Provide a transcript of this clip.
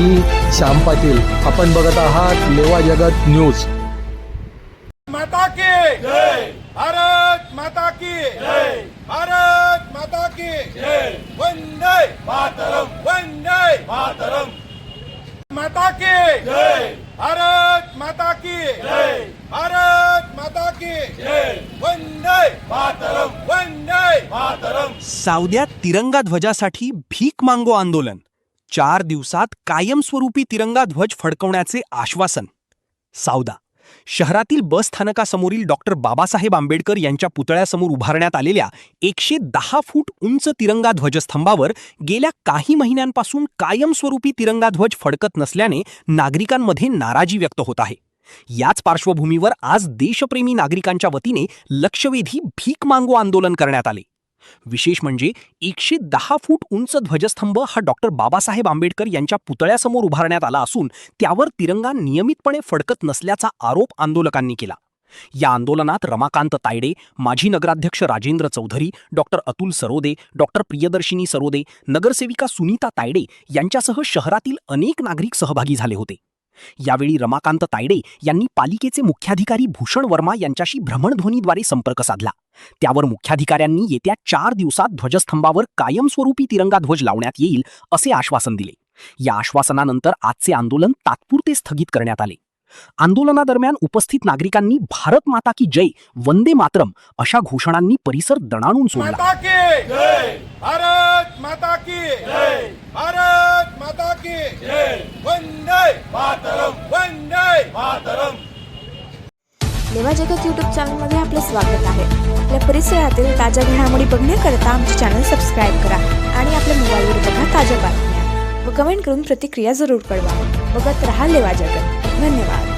मी श्याम पाटील. आपण बघत आहात लेवा जगत न्यूज. माता की जय, भारत माता की जय, भारत माता की जय, वंदे मातरम, वंदे मातरम. माता की जय, भारत माता की जय, भारत माता की जय, वंदे मातरम, वंदे मातरम. सावद्यात तिरंगा ध्वजासाठी भीक मांगो आंदोलन. 4 दिवसात कायमस्वरूपी तिरंगा ध्वज फडकवण्याचे आश्वासन. सावदा शहरातील बस स्थानकासमोरील डॉक्टर बाबासाहेब आंबेडकर यांच्या पुतळ्यासमोर उभारण्यात आलेल्या 110 फूट उंच तिरंगा ध्वजस्तंभावर गेल्या काही महिन्यांपासून कायमस्वरूपी तिरंगा ध्वज फडकत नसल्याने नागरिकांमध्ये नाराजी व्यक्त होत आहे. याच पार्श्वभूमीवर आज देशप्रेमी नागरिकांच्या वतीने लक्षवेधी भीक मांगो आंदोलन करण्यात आले. विशेष म्हणजे 110 फूट उंच ध्वजस्तंभ हा डॉक्टर बाबासाहेब आंबेडकर यांच्या पुतळ्यासमोर उभारण्यात आला असून त्यावर तिरंगा नियमितपणे फडकत नसल्याचा आरोप आंदोलकांनी केला. या आंदोलनात रमाकांत तायडे, माजी नगराध्यक्ष राजेंद्र चौधरी, डॉक्टर अतुल सरोदे, डॉक्टर प्रियदर्शिनी सरोदे, नगरसेविका सुनीता तायडे यांच्यासह शहरातील अनेक नागरिक सहभागी झाले होते. यावेळी रमाकांत तायडे यांनी पालिकेचे मुख्याधिकारी भूषण वर्मा यांच्याशी भ्रमणध्वनीद्वारे संपर्क साधला. त्यावर मुख्याधिकाऱ्यांनी येत्या 4 दिवसात ध्वजस्तंभावर कायमस्वरूपी तिरंगा ध्वज लावण्यात येईल असे आश्वासन दिले. या आश्वासनानंतर आजचे आंदोलन तात्पुरते स्थगित करण्यात आले. आंदोलनादरम्यान उपस्थित नागरिकांनी भारत माता की जय, वंदे मातरम अशा घोषणांनी परिसर दणाणून सोडला. माता की जय, भारत माता की जय, भारत माता की जय, वंदे मातरम, वंदे मातरम. लेवा जगत यूट्यूब चॅनलमध्ये आपले स्वागत आहे. आपल्या परिसरातील ताज्या घडामोडी बघण्याकरता आमचे चॅनल सबस्क्राईब करा आणि आपल्या मोबाईलवर बघा ताज्या बातम्या व कमेंट करून प्रतिक्रिया जरूर कळवा. बघत रहा लेवा जगत. धन्यवाद.